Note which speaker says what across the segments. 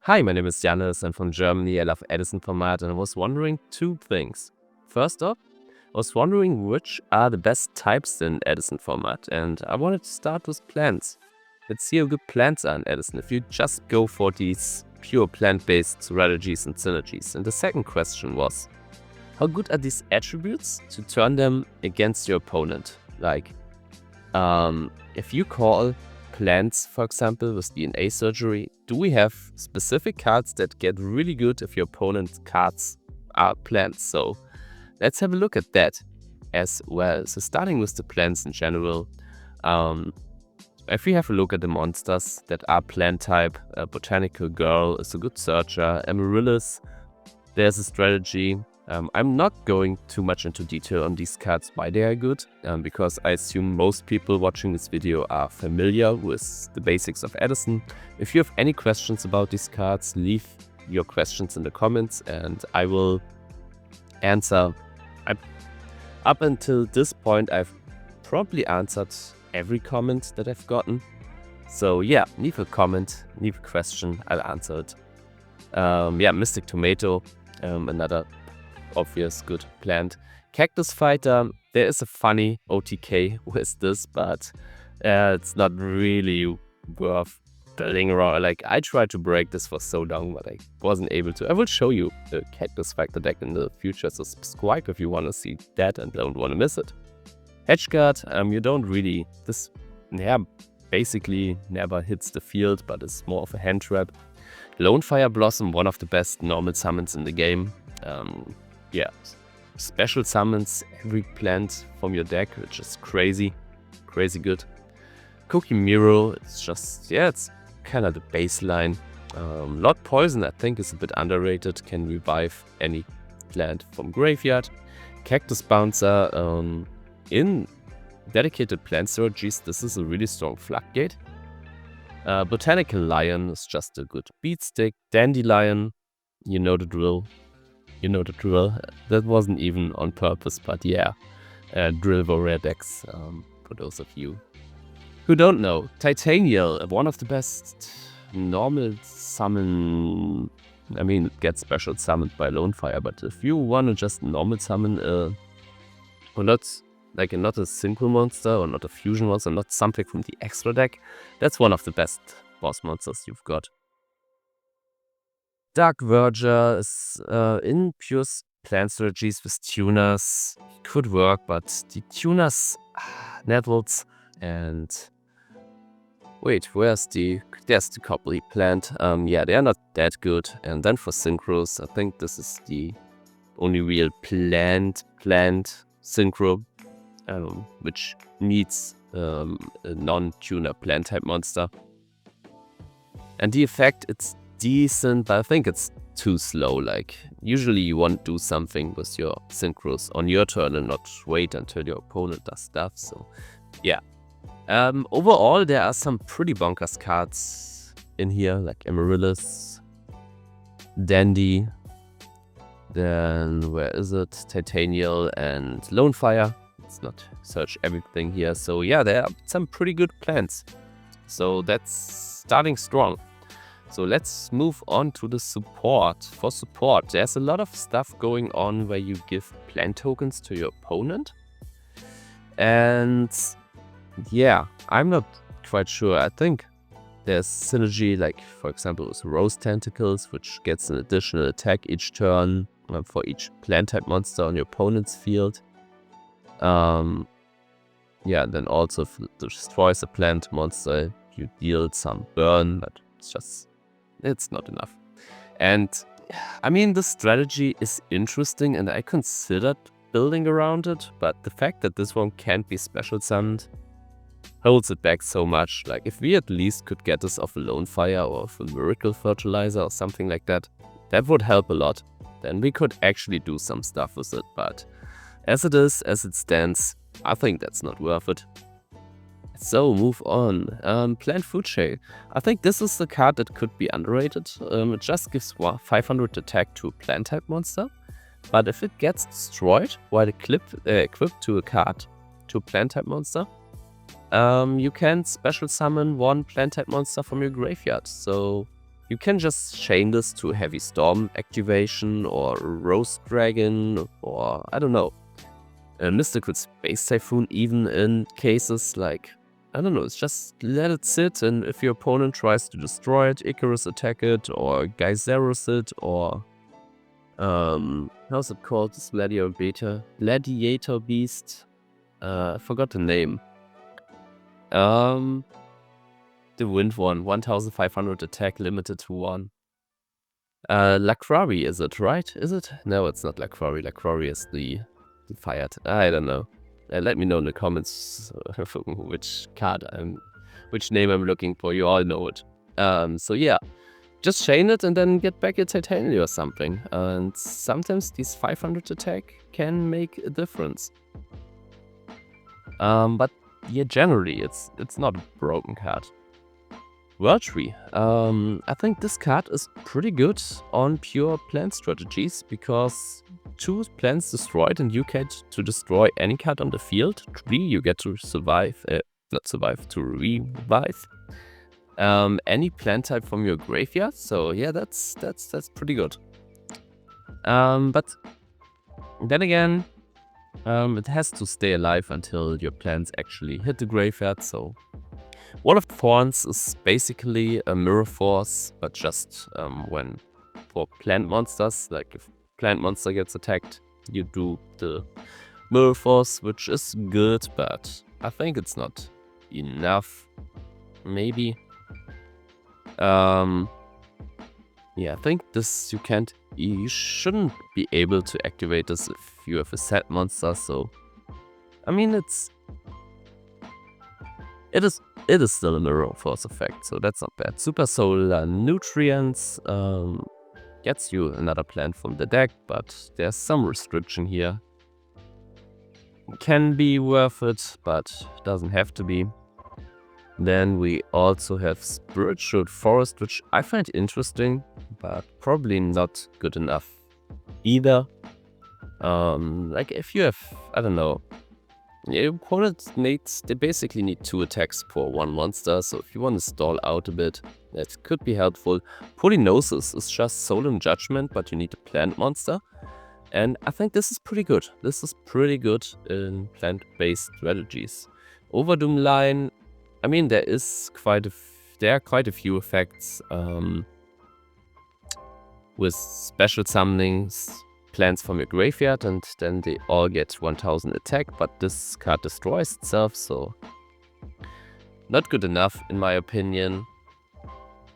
Speaker 1: Hi, my name is Janis. I'm from Germany. I love Edison Format, and I was wondering two things. First off, I was wondering which are the best types in Edison Format, and I wanted to start with plants. Let's see how good plants are in Edison if you just go for these pure plant-based strategies and synergies. And the second question was, how good are these attributes to turn them against your opponent? Like, if you call plants, for example, with DNA surgery, do we have specific cards that get really good if your opponent's cards are plants? So let's have a look at that as well. So starting with the plants in general, if we have a look at the monsters that are plant type, Botanical Girl is a good searcher, Amaryllis, there's a strategy. I'm not going too much into detail on these cards, why they are good, because I assume most people watching this video are familiar with the basics of Edison. If you have any questions about these cards, leave your questions in the comments and I will answer. Up until this point, I've probably answered every comment that I've gotten. So yeah, leave a comment, leave a question, I'll answer it. Mystic Tomato, another obvious good plant. Cactus Fighter, there is a funny OTK with this, but it's not really worth building around. Like, I tried to break this for so long, but I wasn't able to. I will show you the Cactus Fighter deck in the future, so subscribe if you want to see that and don't want to miss it. Hedgeguard, you don't really, this basically never hits the field, but it's more of a hand trap. Lone Fire Blossom, one of the best normal summons in the game. Special summons every plant from your deck, which is crazy good. Cookie Miro, it's just, it's kind of the baseline. Lord Poison, I think, is a bit underrated, can revive any plant from graveyard. Cactus Bouncer, in dedicated plant strategies, this is a really strong floodgate. Botanical Lion is just a good beat stick. Dandelion, you know the drill. That wasn't even on purpose, but yeah. Drill Warrior decks, for those of you who don't know. Titanial, one of the best normal summon. I mean, it gets special summoned by Lone Fire, but if you want to just normal summon, or not a synchro monster, or not a fusion monster, not something from the extra deck, that's one of the best boss monsters you've got. Dark Verger is in pure plant strategies with tuners. Could work, but the tuners, Networks, and wait, there's the Copley plant. They are not that good. And then for synchros, I think this is the only real plant synchro, which needs a non-tuner plant type monster. And the effect, it's decent, but I think it's too slow. Like, usually you want to do something with your synchros on your turn and not wait until your opponent does stuff. So yeah, overall there are some pretty bonkers cards in here, like Amaryllis, Dandy, then where is it, Titanial and Lone Fire. Let's not search everything here. So yeah, there are some pretty good plants, so that's starting strong. So let's move on to the support. For support, there's a lot of stuff going on where you give plant tokens to your opponent. And yeah, I'm not quite sure. I think there's synergy, like for example with Rose Tentacles, which gets an additional attack each turn for each plant type monster on your opponent's field. Then also if it destroys a plant monster, you deal some burn, but it's not enough. And I mean, the strategy is interesting and I considered building around it, but the fact that this one can't be special summoned holds it back so much. Like, if we at least could get this off a Lone Fire or off a Miracle Fertilizer or something like that, that would help a lot. Then we could actually do some stuff with it, but as it is, as it stands, I think that's not worth it. So, move on. Plant Food Shade. I think this is the card that could be underrated. It just gives 500 attack to a plant type monster. But if it gets destroyed while equipped to a card, to a plant type monster, you can special summon one plant type monster from your graveyard. So you can just chain this to Heavy Storm activation or Roast Dragon or I don't know, a Mystical Space Typhoon, even in cases like, I don't know, it's just let it sit, and if your opponent tries to destroy it, Icarus attack it or Geyserus it or how's it called, this Gladiator Beast? I forgot the name. The wind one, 1500 attack, limited to 1. Lakrari, is it, right? Is it? No, it's not Lakrari. Lakrari is the fired. I don't know. Let me know in the comments which name I'm looking for. You all know it. So yeah, just chain it and then get back your Titania or something. And sometimes these 500 attack can make a difference. But yeah, generally it's not a broken card. World Tree. I think this card is pretty good on pure plan strategies because 2 plans destroyed and you get to destroy any card on the field. 3, you get to survive, to revive any plan type from your graveyard. So yeah, that's pretty good. But then again, it has to stay alive until your plans actually hit the graveyard. So Wall of Thorns is basically a mirror force, but just when for plant monsters, like if plant monster gets attacked, you do the mirror force, which is good, but I think it's not enough. Maybe. Yeah, I think this you shouldn't be able to activate this if you have a set monster. So, I mean, it is still a mirror force effect, so that's not bad. Super Solar Nutrients gets you another plant from the deck, but there's some restriction here. Can be worth it, but doesn't have to be. Then we also have Spiritual Forest, which I find interesting, but probably not good enough either. Like if you have, I don't know, your opponent they basically need 2 attacks for 1 monster, so if you want to stall out a bit, that could be helpful. Polynosis is just Solemn Judgment, but you need a plant monster. And I think this is pretty good. This is pretty good in plant-based strategies. Overdoom Line, I mean, there are quite a few effects with special summonings, plants from your graveyard, and then they all get 1000 attack, but this card destroys itself, so not good enough in my opinion.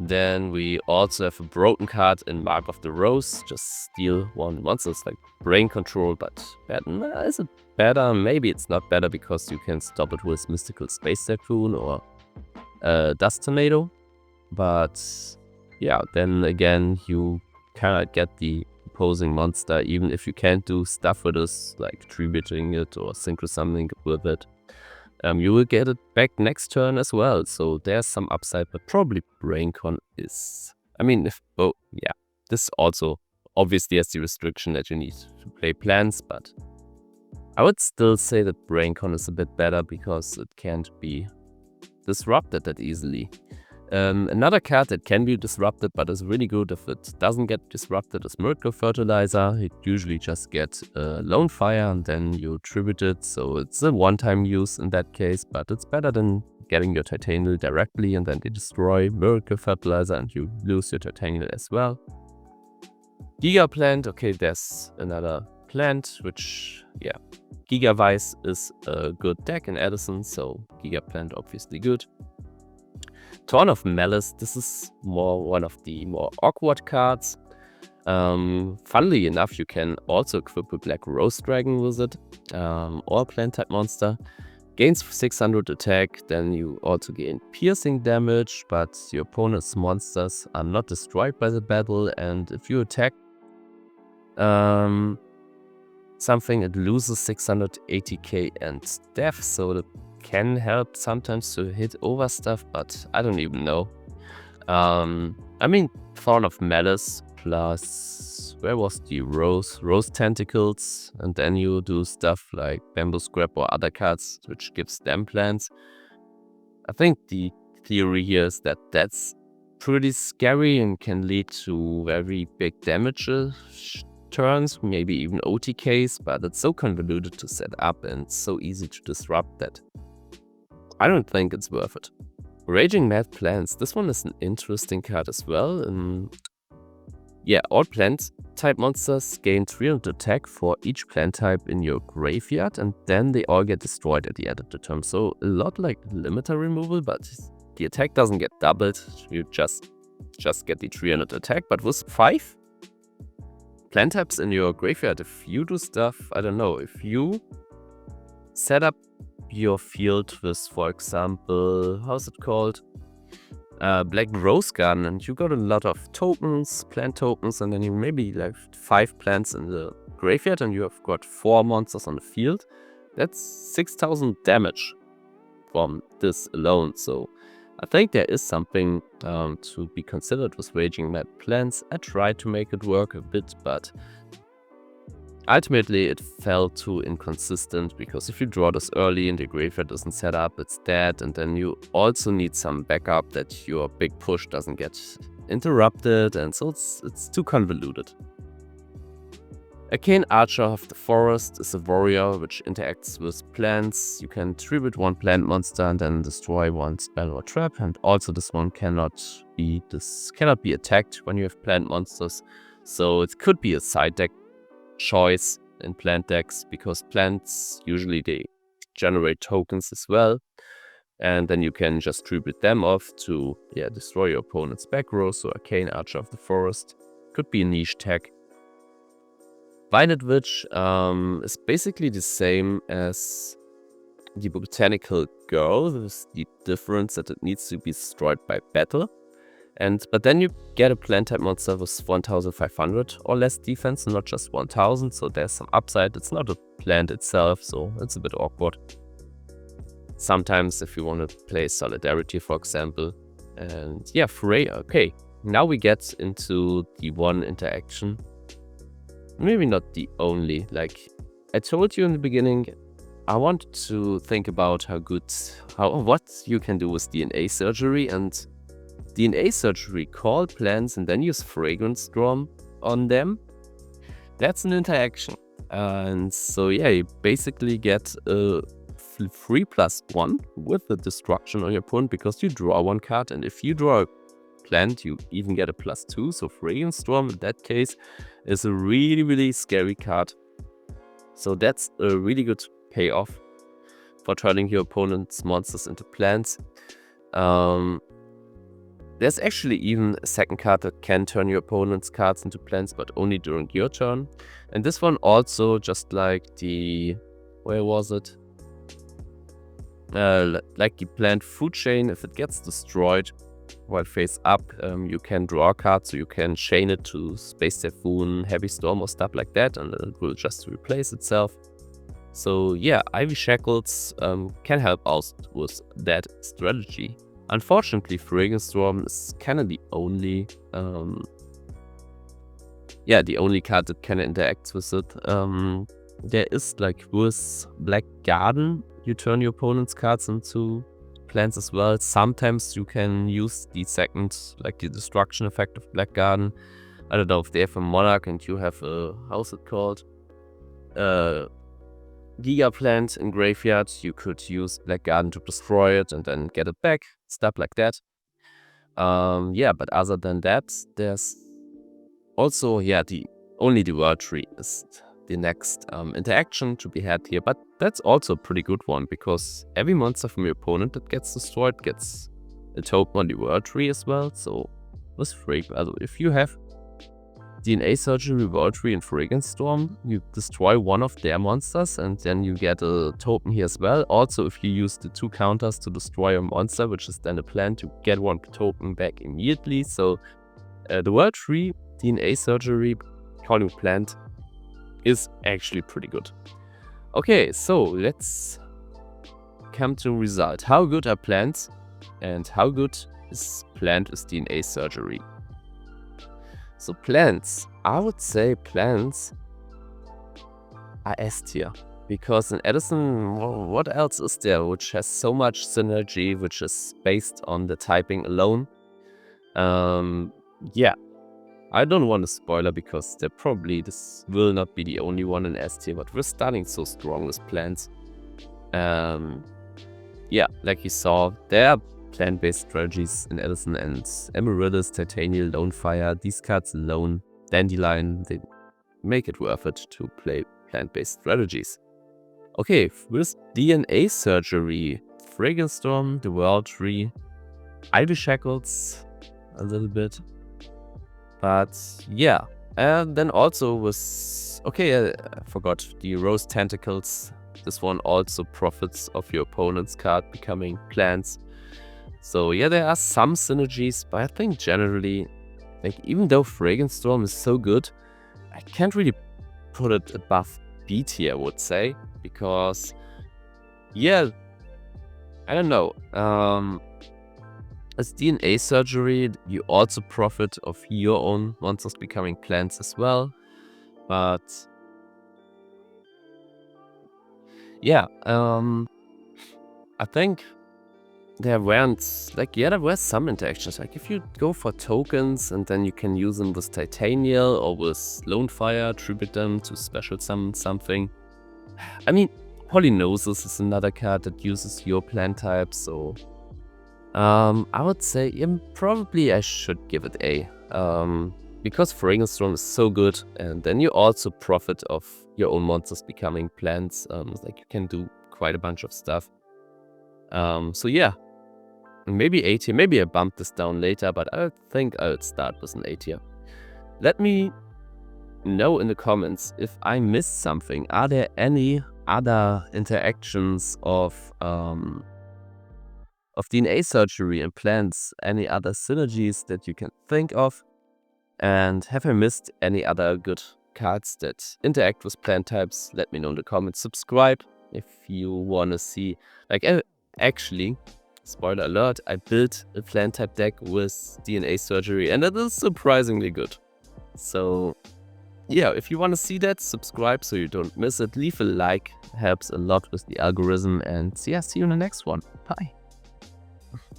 Speaker 1: Then we also have a broken card in Mark of the Rose, just steal 1 monster. It's like Brain Control, but bad. Is it better? Maybe it's not better because you can stop it with Mystical Space Typhoon or Dust Tornado. But yeah, then again, you cannot get the opposing monster, even if you can't do stuff with this, like tributing it or synchro summoning with it. You will get it back next turn as well, so there's some upside, but probably BrainCon is... I mean, yeah, this also obviously has the restriction that you need to play plans, but I would still say that BrainCon is a bit better because it can't be disrupted that easily. Another card that can be disrupted but is really good if it doesn't get disrupted is Miracle Fertilizer. It usually just gets Lone Fire and then you tribute it, so it's a one-time use in that case, but it's better than getting your Titanial directly and then they destroy Miracle Fertilizer and you lose your Titanial as well. Giga Plant, okay, there's another plant, which, yeah, Giga-wise is a good deck in Edison, so Giga Plant obviously good. Torn of Malice, this is one of the more awkward cards. Funnily enough, you can also equip a Black Rose Dragon with it, or a plant type monster. Gains 600 attack, then you also gain piercing damage, but your opponent's monsters are not destroyed by the battle, and if you attack something, it loses 680k and death, so that can help sometimes to hit over stuff, but I don't even know. I mean, Thorn of Malice plus, where was the Rose Tentacles, and then you do stuff like Bamboo Scrap or other cards, which gives them plants. I think the theory here is that that's pretty scary and can lead to very big damage turns, maybe even OTKs, but it's so convoluted to set up and so easy to disrupt that I don't think it's worth it. Raging Mad Plants. This one is an interesting card as well. Yeah, all plant type monsters gain 300 attack for each plant type in your graveyard, and then they all get destroyed at the end of the turn. So a lot like limiter removal, but the attack doesn't get doubled. You just get the 300 attack. But with 5 plant types in your graveyard, if you do stuff, I don't know, if you set up your field with, for example, how's it called? Black Rose Garden, and you got a lot of tokens, plant tokens, and then you maybe left 5 plants in the graveyard and you have got 4 monsters on the field. That's 6,000 damage from this alone. So I think there is something to be considered with Raging Mad Plants. I tried to make it work a bit, but ultimately it felt too inconsistent, because if you draw this early and the graveyard doesn't set up, it's dead, and then you also need some backup that your big push doesn't get interrupted, and so it's too convoluted. Arcane Archer of the Forest is a warrior which interacts with plants. You can tribute 1 plant monster and then destroy 1 spell or trap, and also this one cannot be attacked when you have plant monsters, so it could be a side deck choice in plant decks, because plants usually they generate tokens as well, and then you can just tribute them off to destroy your opponent's back row. So Arcane Archer of the Forest could be a niche tech. Violet Witch is basically the same as the Botanical Girl, with the difference that it needs to be destroyed by battle. But then you get a plant type monster with 1500 or less defense, not just 1000, so there's some upside. It's not a plant itself, so it's a bit awkward. Sometimes if you want to play Solidarity, for example. And yeah, Freya. Okay, now we get into the one interaction. Maybe not the only. Like I told you in the beginning, I wanted to think about what you can do with DNA surgery, and DNA surgery, call plants and then use Fragrance Storm on them. That's an interaction. And so yeah, you basically get a 3+1 with the destruction on your opponent, because you draw 1 card, and if you draw a plant you even get a +2. So Fragrance Storm in that case is a really, really scary card. So that's a really good payoff for turning your opponent's monsters into plants. There's actually even a second card that can turn your opponent's cards into plants, but only during your turn. And this one also, just like the... where was it? Like the plant food chain, if it gets destroyed while face up, you can draw a card, so you can chain it to Space Typhoon, Heavy Storm or stuff like that, and it will just replace itself. So yeah, Ivy Shackles can help out with that strategy. Unfortunately, Fragrance Storm is kind of the only card that can interact with it. There is, like, with Black Garden, you turn your opponent's cards into plants as well. Sometimes you can use the second, like the destruction effect of Black Garden. I don't know if they have a Monarch and you have a, how's it called? Giga Plant in graveyard, you could use Black Garden to destroy it and then get it back, stuff like that. But other than that, there's also, only the World Tree is the next interaction to be had here, but that's also a pretty good one, because every monster from your opponent that gets destroyed gets a token on the World Tree as well. So with if you have DNA Surgery, World Tree, and Fragrance Storm, you destroy one of their monsters and then you get a token here as well. Also, if you use the 2 counters to destroy a monster, which is then a plant, you get 1 token back immediately. So the World Tree, DNA Surgery, calling plant is actually pretty good. Okay, so let's come to result. How good are plants, and how good is plant with DNA Surgery? So plants, I would say plants are S tier, because in Edison, what else is there which has so much synergy, which is based on the typing alone? Yeah, I don't want to spoiler because this will not be the only one in S tier, but we're starting so strong with plants. Yeah, like you saw, there are plant-based strategies in Edison, and Amaryllis, Titanial, Lonefire, these cards alone, Dandelion, they make it worth it to play plant-based strategies. Okay, with DNA Surgery, Fragrance Storm, the World Tree, Ivy Shackles, a little bit. But yeah, and then also was, okay, I forgot the Rose Tentacles. This one also profits of your opponent's card becoming plants. So yeah, there are some synergies, but I think generally, like, even though Fragrance Storm is so good, I can't really put it above B tier, I would say, because yeah, I don't know. As DNA Surgery, you also profit of your own monsters becoming plants as well. But yeah, I think there weren't, like, yeah, there were some interactions. Like, if you go for tokens and then you can use them with Titanial or with Lonefire, tribute them to special summon something. I mean, Polynosis is another card that uses your plant type, so I would say probably I should give it A. Because Fragrance Storm is so good, and then you also profit of your own monsters becoming plants. Like, you can do quite a bunch of stuff. So yeah, maybe A tier. Maybe I bump this down later, but I think I would start with an A tier. Let me know in the comments if I missed something. Are there any other interactions of DNA Surgery and plants? Any other synergies that you can think of? And have I missed any other good cards that interact with plant types? Let me know in the comments. Subscribe if you want to see. Like, actually, spoiler alert, I built a plant type deck with DNA Surgery, and it is surprisingly good. So yeah, if you want to see that, subscribe so you don't miss it. Leave a like, helps a lot with the algorithm, and yeah, see you in the next one. Bye.